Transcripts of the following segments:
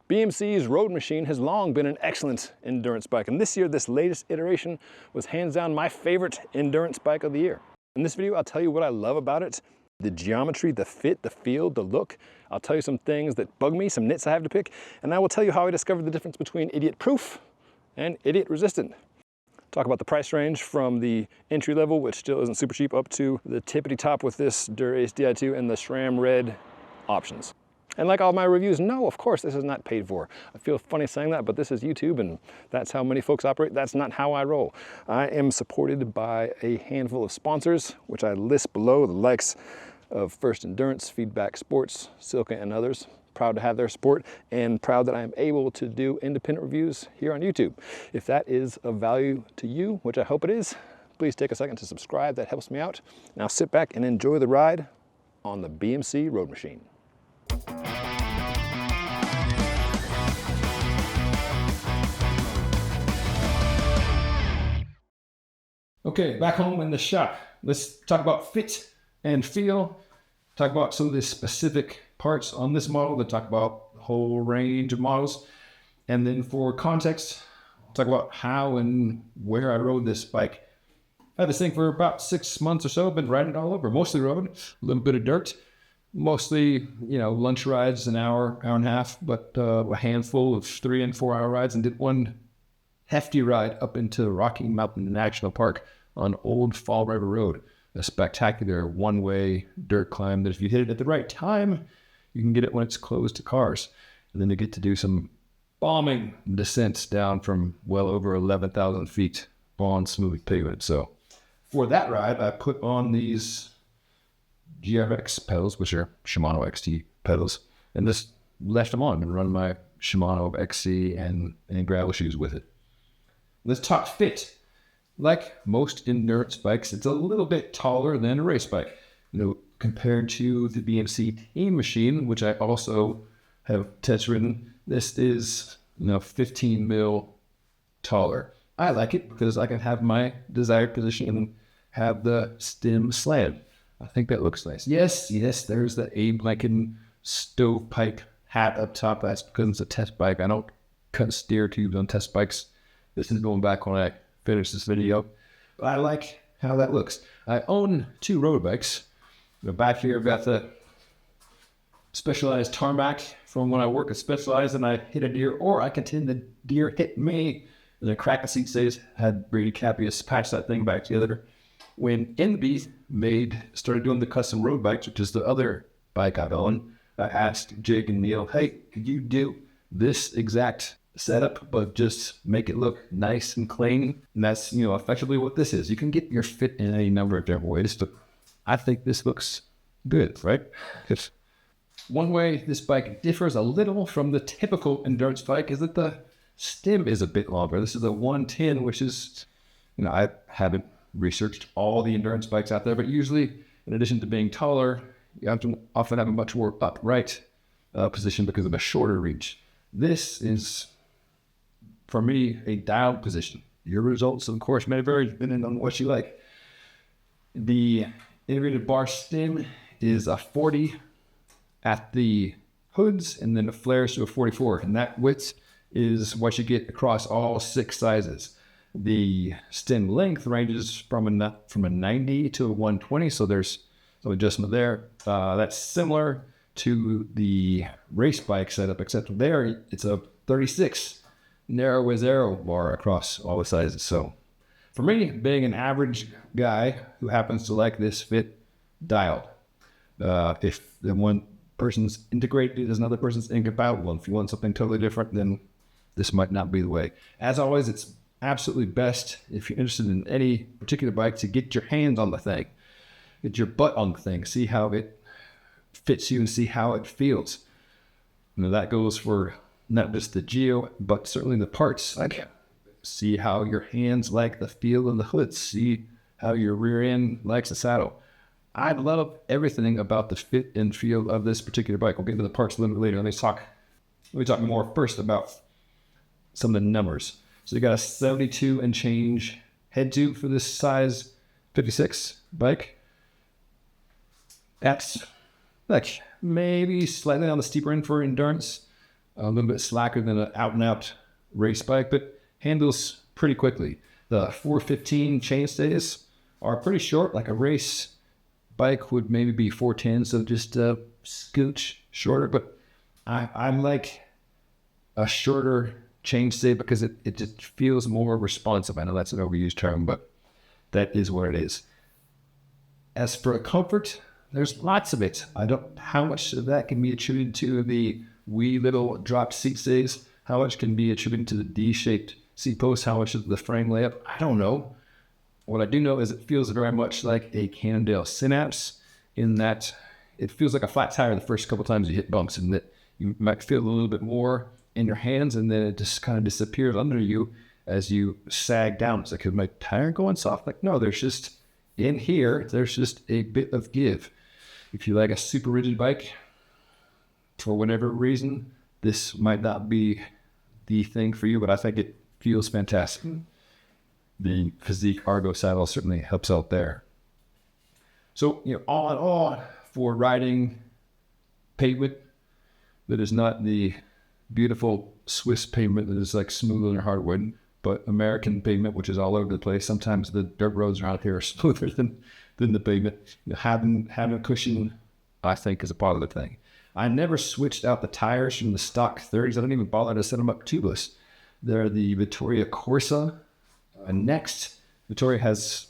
BMC's Roadmachine has long been an excellent endurance bike, and this year, this latest iteration was hands down my favorite endurance bike of the year. In this video, I'll tell you what I love about it, the geometry, the fit, the feel, the look. I'll tell you some things that bug me, some nits I have to pick, and I will tell you how I discovered the difference between idiot-proof and idiot-resistant. Talk about the price range from the entry level, which still isn't super cheap, up to the tippity top with this Dura-Ace Di2 and the SRAM Red options. And like all my reviews, no, of course, this is not paid for. I feel funny saying that, but this is YouTube and that's how many folks operate. That's not how I roll. I am supported by a handful of sponsors, which I list below, the likes of First Endurance, Feedback Sports, Silka, and others. Proud to have their support and proud that I am able to do independent reviews here on YouTube. If that is of value to you, which I hope it is, please take a second to subscribe. That helps me out. Now sit back and enjoy the ride on the BMC Roadmachine. Okay, back home in the shop. Let's talk about fit and feel. Talk about some of the specific parts on this model. That talk about the whole range of models. And then for context, talk about how and where I rode this bike. I had this thing for about 6 months or so. Been riding it all over, mostly road, a little bit of dirt. Mostly, lunch rides, an hour, hour and a half, but a handful of 3 and 4 hour rides, and did one hefty ride up into Rocky Mountain National Park on Old Fall River Road. A spectacular one-way dirt climb that if you hit it at the right time, you can get it when it's closed to cars. And then you get to do some bombing descents down from well over 11,000 feet on smooth pavement. So for that ride, I put on these GRX pedals, which are Shimano XT pedals, and just left them on and run my Shimano XC and gravel shoes with it. Let's talk fit. Like most endurance bikes, it's a little bit taller than a race bike. Compared to the BMC Team Machine, which I also have test ridden, this is 15 mil taller. I like it because I can have my desired position and have the stem slant. I think that looks nice. Yes, there's the Abe Lincoln stovepipe hat up top. That's because it's a test bike. I don't cut steer tubes on test bikes. This is going back when I finished this video. But I like how that looks. I own 2 road bikes. Back here, I've got the Specialized tarmac from when I work at Specialized and I hit a deer, or I contend the deer hit me. And the crack of seat stays, had Brady Capius patch that thing back together. When ENVE started doing the custom road bikes, which is the other bike I've owned, I asked Jake and Neil, hey, could you do this exact setup, but just make it look nice and clean? And that's, effectively what this is. You can get your fit in any number of different ways, but I think this looks good, right? Because one way this bike differs a little from the typical endurance bike is that the stem is a bit longer. This is a 110, which is, I haven't researched all the endurance bikes out there, but usually, in addition to being taller, you often have a much more upright position because of a shorter reach. This is, for me, a dialed position. Your results, of course, may vary depending on what you like. The integrated bar stem is a 40 at the hoods, and then it flares to a 44, and that width is what you get across all 6 sizes. The stem length ranges from a 90 to a 120, so there's some adjustment there. That's similar to the race bike setup, except there it's a 36 narrow as arrow bar across all the sizes. So for me, being an average guy who happens to like this fit, dialed. If the one person's integrated as another person's incompatible, if you want something totally different, then this might not be the way. As always, it's absolutely best, if you're interested in any particular bike, to get your hands on the thing, get your butt on the thing, see how it fits you and see how it feels. That goes for not just the geo, but certainly the parts. Like, see how your hands like the feel of the hood, see how your rear end likes the saddle. I love everything about the fit and feel of this particular bike. We'll get into the parts a little bit later. Let me talk more first about some of the numbers. So you got a 72 and change head tube for this size 56 bike. That's like maybe slightly on the steeper end for endurance. a little bit slacker than an out-and-out race bike, but handles pretty quickly. The 415 chainstays are pretty short, like a race bike would maybe be 410, so just a scooch shorter, but I like a shorter chainstay because it just feels more responsive. I know that's an overused term, but that is what it is. As for comfort, there's lots of it. I don't know how much of that can be attributed to the wee little dropped seat stays, how much can be attributed to the D-shaped seat post, how much of the frame layup, I don't know. What I do know is it feels very much like a Cannondale Synapse in that it feels like a flat tire the first couple times you hit bumps, and that you might feel a little bit more in your hands, and then it just kind of disappears under you as you sag down. It's like, is my tire going soft? Like, no, there's just, in here, there's just a bit of give. If you like a super rigid bike, for whatever reason, this might not be the thing for you, but I think it feels fantastic. The Physique Argo saddle certainly helps out there. So, all in all, for riding pavement that is not the beautiful Swiss pavement that is like smoother than hardwood, but American pavement, which is all over the place. Sometimes the dirt roads around here are smoother than the pavement. Having a cushion, I think, is a part of the thing. I never switched out the tires from the stock 30s. I didn't even bother to set them up tubeless. They're the Vittoria Corsa. Next, Vittoria has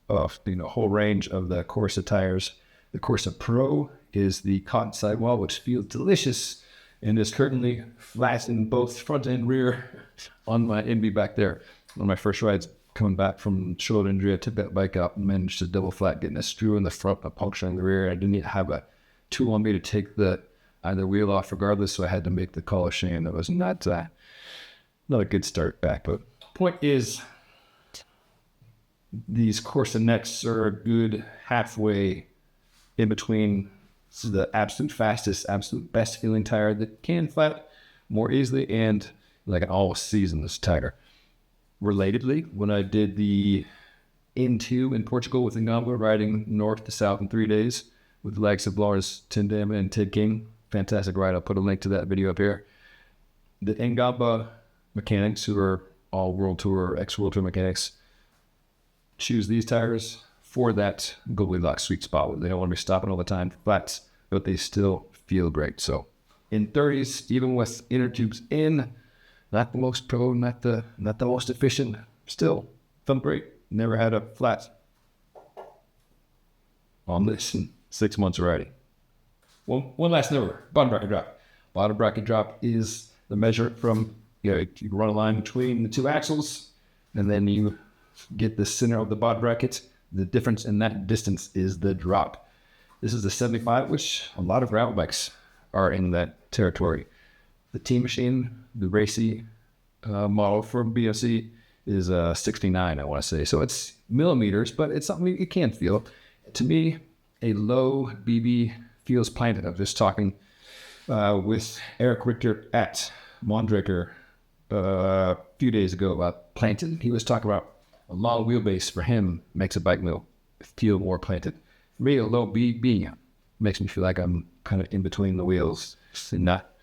a whole range of the Corsa tires. The Corsa Pro is the cotton sidewall, which feels delicious and is currently flat in both front and rear on my ENVE back there. One of my first rides coming back from shoulder injury, I took that bike out and managed to double flat, getting a screw in the front, a puncture in the rear. I didn't have a tool on me to take either wheel off regardless, so I had to make the call of shame. That was not a good start back. But point is, these Corsa Next are a good halfway in between the absolute fastest, absolute best feeling tire that can flat more easily and like an all-seasons tire. Relatedly, when I did the N2 in Portugal with ENVE, riding north to south in 3 days with the likes of Lars Tindam and Ted King, fantastic ride. I'll put a link to that video up here. The ENVE mechanics, who are all World Tour, ex-World Tour mechanics, choose these tires for that Goldilocks sweet spot where they don't want to be stopping all the time flats, but they still feel great. So in 30s, even with inner tubes in, not the most pro, not the most efficient, still felt great. Never had a flat on this in 6 months already. One last number, bottom bracket drop. Bottom bracket drop is the measure from, you run a line between the two axles, and then you get the center of the bottom bracket. The difference in that distance is the drop. This is the 75, which a lot of gravel bikes are in that territory. The Team Machine, the racy model from BMC, is 69, I want to say. So it's millimeters, but it's something you can feel. To me, a low BB feels planted. I'm just talking with Eric Richter at Mondraker a few days ago about planted. He was talking about a long wheelbase for him makes a bike wheel feel more planted. For me, a low BB makes me feel like I'm kind of in between the wheels and not,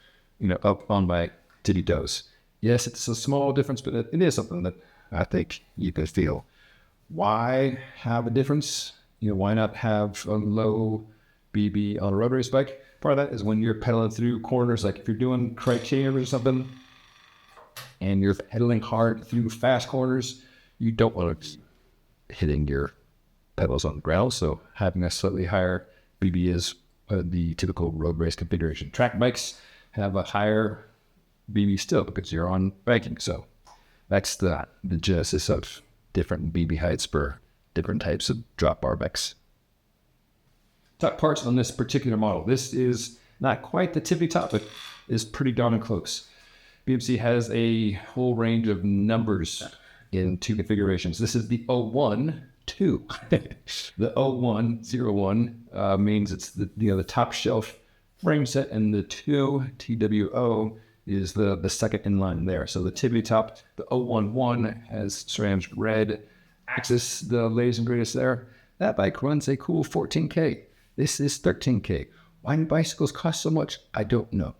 up on my titty toes. Yes, it's a small difference, but it is something that I think you could feel. Why have a difference? Why not have a low BB on a road race bike? Part of that is when you're pedaling through corners, like if you're doing criteria or something, and you're pedaling hard through fast corners, you don't want to be hitting your pedals on the ground. So having a slightly higher BB is the typical road race configuration. Track bikes have a higher BB still because you're on biking. So that's the genesis of different BB heights for different types of drop bar bikes. Top parts on this particular model. This is not quite the tippy top, but is pretty darn close. BMC has a whole range of numbers in two configurations. This is the 01-2. The 0101 means it's the top shelf frame set, and the 2 TWO is the second in line there. So the tippity top, the 011 has SRAM's red axis, the latest and greatest there. That bike runs a cool 14K. This is 13K. Why do bicycles cost so much? I don't know.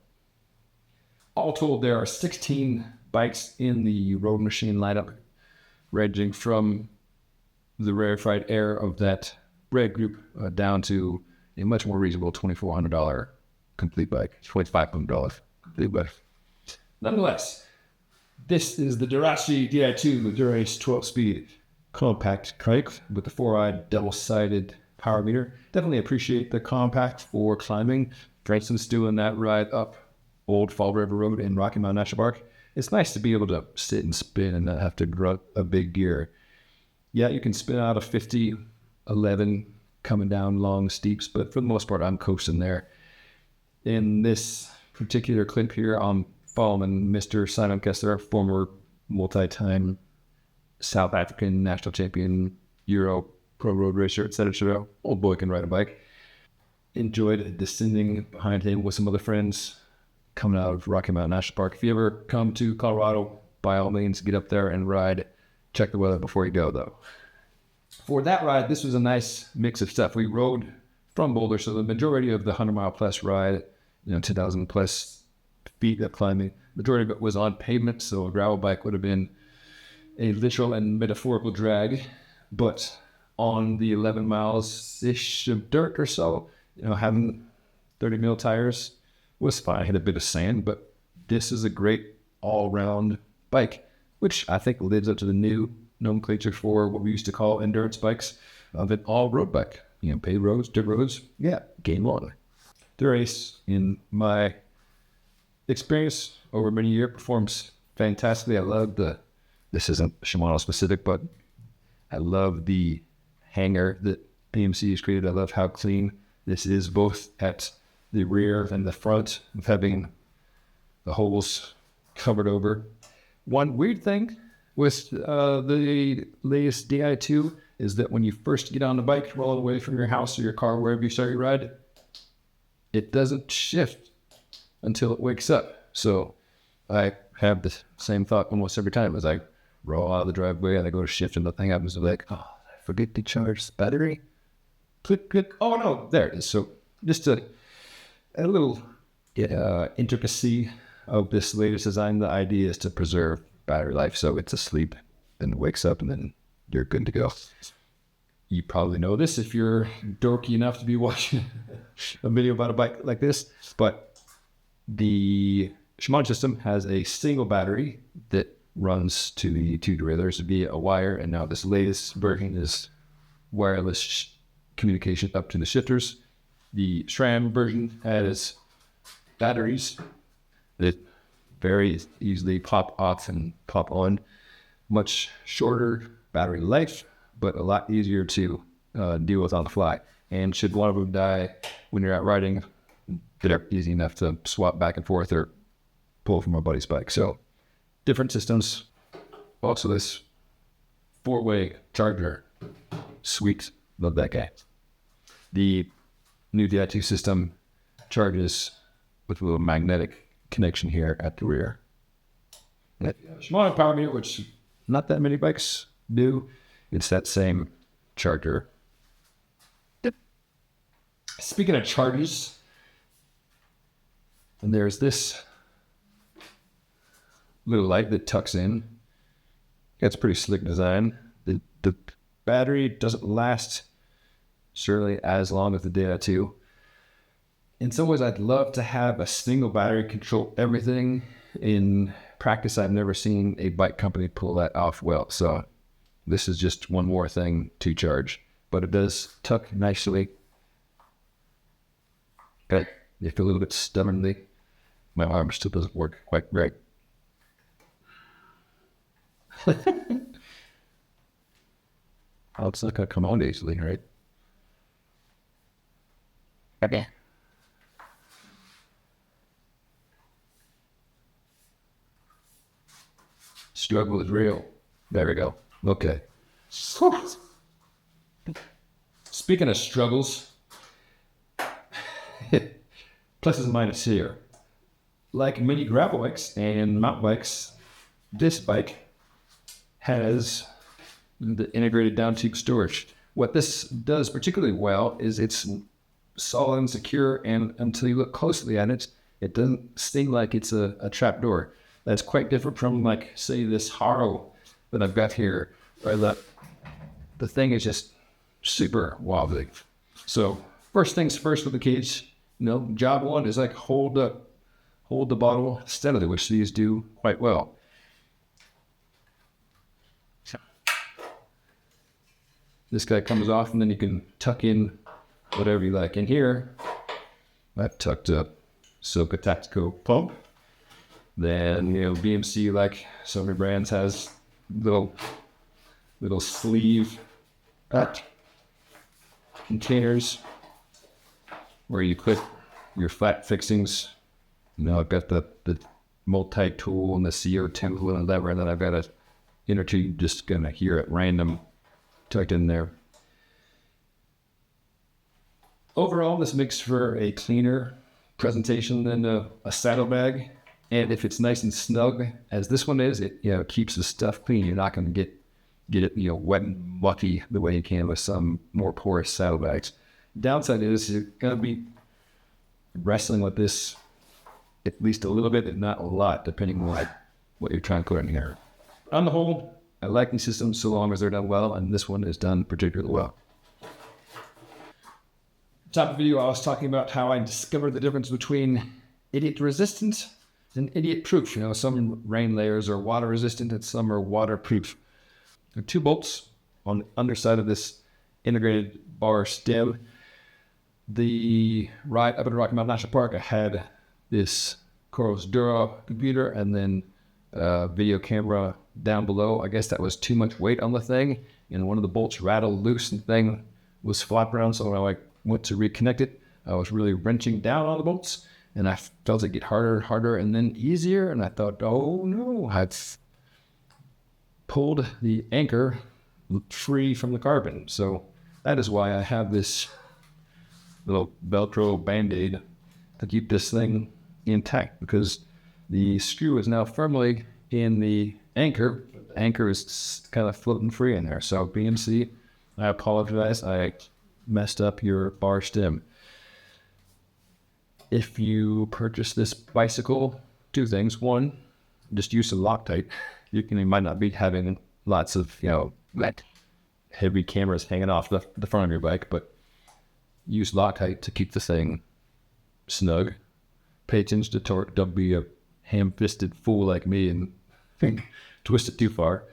All told, there are 16 bikes in the Roadmachine lineup, ranging from the rarefied air of that red group down to a much more reasonable $2,400 complete bike, $2,500 complete bike. Nonetheless, this is the Dura-Ace Di2, the Dura-Ace 12-speed compact bike with the 4-eyed double-sided power meter. Definitely appreciate the compact for climbing. For instance, doing that ride up Old Fall River Road in Rocky Mountain National Park. It's nice to be able to sit and spin and not have to grunt a big gear. Yeah, you can spin out of 50, 11 coming down long steeps, but for the most part, I'm coasting there. In this particular clip here, I'm following Mr. Simon Kessler, former multi-time South African national champion, Euro pro road racer, etc. Old boy can ride a bike. Enjoyed descending behind him with some other friends coming out of Rocky Mountain National Park. If you ever come to Colorado, by all means, get up there and ride. Check the weather before you go, though. For that ride, this was a nice mix of stuff. We rode from Boulder, so the majority of the 100-mile plus ride, 2,000 plus feet of climbing, majority of it was on pavement, so a gravel bike would have been a literal and metaphorical drag. But on the 11 miles-ish of dirt or so, having 30 mil tires was fine. I hit a bit of sand, but this is a great all-round bike, which I think lives up to the new nomenclature for what we used to call endurance bikes of an all-road bike. Paved roads, dirt roads, yeah, game on. Dura-Ace, in my experience over many years, performs fantastically. I love this isn't Shimano specific, but I love the hanger that BMC has created. I love how clean this is, both at the rear and the front, of having the holes covered over. One weird thing with the latest Di2 is that when you first get on the bike, roll away from your house or your car, wherever you start your ride, it doesn't shift until it wakes up. So I have the same thought almost every time as I roll out of the driveway and I go to shift and nothing happens. I'm like, I forget to charge the battery. Click, click. Oh no, there it is. So just a little intricacy of this latest design. The idea is to preserve battery life, so it's asleep and wakes up and then you're good to go. You probably know this if you're dorky enough to be watching a video about a bike like this, but the Shimano system has a single battery that runs to the two derailleurs via a wire, and now this latest version is wireless communication up to the shifters. The SRAM version has batteries that very easily pop off and pop on. Much shorter battery life, but a lot easier to deal with on the fly. And should one of them die when you're out riding, they're easy enough to swap back and forth or pull from a buddy's bike. So different systems. Also this 4-way charger. Sweet. Love that guy. The new Di2 system charges with a little magnetic connection here at the rear. Shimano power meter, which not that many bikes do. It's that same charger. Speaking of chargers, and there's this little light that tucks in. It's a pretty slick design. The battery doesn't last certainly as long as the Di2. In some ways, I'd love to have a single battery control everything. In practice, I've never seen a bike company pull that off well. So this is just one more thing to charge, but it does tuck nicely. But if a little bit stubbornly, my arm still doesn't work quite right. Oh, it's not gonna come on easily, right? Okay. Struggle is real. There we go. Okay. Speaking of struggles, pluses and minuses here. Like many gravel bikes and mountain bikes, this bike has the integrated down tube storage. What this does particularly well is it's solid and secure, and until you look closely at it, It doesn't seem like it's a trap door. That's quite different from, like, say, this Haro that I've got here, right? The thing is just super wobbly. So first things first with the cage, job one is like hold the bottle steadily, which these do quite well. This guy comes off, and then you can tuck in whatever you like. In here, I've tucked up Soka Tactical pump. Then, BMC, like so many brands, has little sleeve containers where you put your flat fixings. I've got the multi-tool and the CO2 and lever, and then I've got a inner tube just gonna here at random tucked in there. Overall, this makes for a cleaner presentation than a saddlebag. And if it's nice and snug, as this one is, it keeps the stuff clean. You're not going to get it wet and mucky the way you can with some more porous saddlebags. Downside is you're going to be wrestling with this at least a little bit, and not a lot, depending on what you're trying to put in here. On the whole, I like these systems so long as they're done well, and this one is done particularly well. Top of the video, I was talking about how I discovered the difference between idiot resistant and idiot proof. Some rain layers are water resistant and some are waterproof. There are 2 bolts on the underside of this integrated bar stem. The ride up at Rocky Mountain National Park, I had this Coros Dura computer and then a video camera down below. I guess that was too much weight on the thing, and one of the bolts rattled loose and the thing was flopping around. So when I went to reconnect it, I was really wrenching down on the bolts, and I felt it get harder and harder and then easier. And I thought, oh no, I'd pulled the anchor free from the carbon. So that is why I have this little Velcro Band-Aid to keep this thing intact, because the screw is now firmly in the anchor. The anchor is kind of floating free in there. So BMC, I apologize. I messed up your bar stem. If you purchase this bicycle, 2 things. 1, just use some Loctite. You might not be having lots of, heavy cameras hanging off the front of your bike, but use Loctite to keep the thing snug. Pay attention to torque. Don't be a ham-fisted fool like me and twist it too far.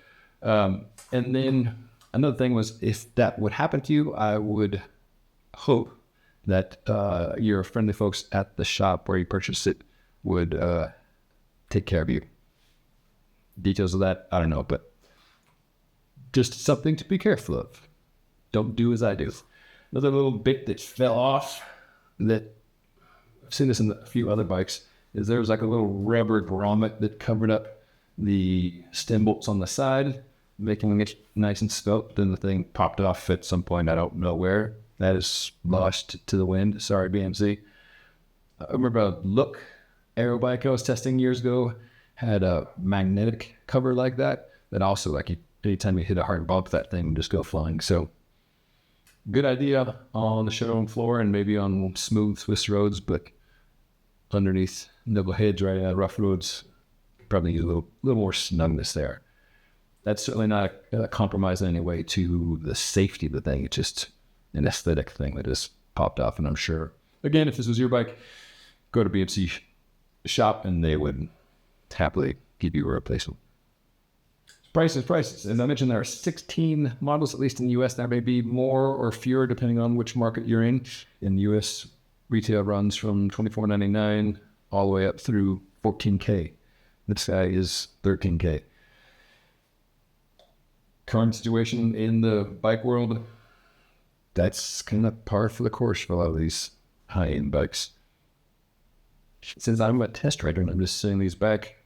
And then another thing was, if that would happen to you, I would hope that your friendly folks at the shop where you purchased it would take care of you. Details of that, I don't know, but just something to be careful of. Don't do as I do. Another little bit that fell off, that I've seen this in a few other bikes, is there was like a little rubber grommet that covered up the stem bolts on the side, making it nice and svelte. Then the thing popped off at some point, I don't know where. That is lost to the wind. Sorry, BMC. I remember a Look aero bike I was testing years ago had a magnetic cover like that. That also, like, anytime you hit a hard bump, that thing would just go flying. So, good idea on the showroom floor and maybe on smooth Swiss roads, but underneath double heads, right out of rough roads, probably need a little more snugness there. That's certainly not a compromise in any way to the safety of the thing. It's just an aesthetic thing that just popped off, and I'm sure, again, if this was your bike, go to BMC shop and they would happily give you a replacement. Prices. As I mentioned, there are 16 models, at least in the US. There may be more or fewer depending on which market you're in. In the US, retail runs from $24.99 all the way up through $14K. This guy is $13K. Current situation in the bike world, that's kind of par for the course for a lot of these high-end bikes. Since I'm a test rider and I'm just sending these back,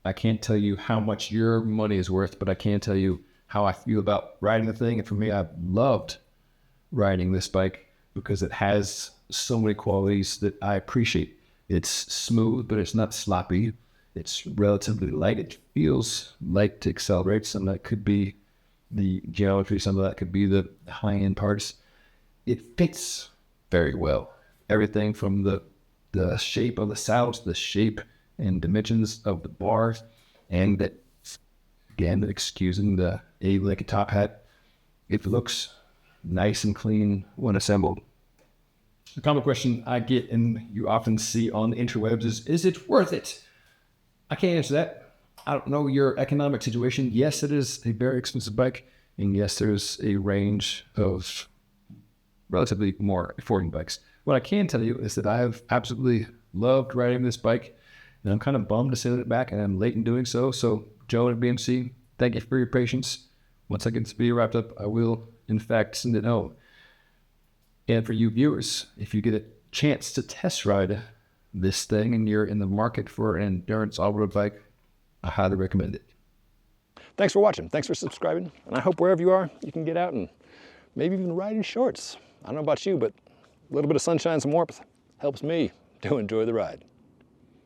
I can't tell you how much your money is worth, but I can tell you how I feel about riding the thing. And for me, I've loved riding this bike because it has so many qualities that I appreciate. It's smooth, but it's not sloppy. It's relatively light. It feels light to accelerate. Some of that could be the geometry. Some of that could be the high-end parts. It fits very well. Everything from the the shape of the saddles, the shape and dimensions of the bars, and that, again, excusing the A-leg top hat, it looks nice and clean when assembled. The common question I get and you often see on the interwebs is it worth it? I can't answer that. I don't know your economic situation. Yes, it is a very expensive bike, and yes, there's a range of relatively more affordable bikes. What I can tell you is that I have absolutely loved riding this bike, and I'm kind of bummed to send it back, and I'm late in doing so. So, Joe and BMC, thank you for your patience. Once I get this video wrapped up, I will, in fact, send it home. And for you viewers, if you get a chance to test ride this thing and you're in the market for an endurance all-road bike, I highly recommend it. Thanks for watching. Thanks for subscribing. And I hope wherever you are, you can get out and maybe even ride in shorts. I don't know about you, but a little bit of sunshine, some warmth helps me to enjoy the ride.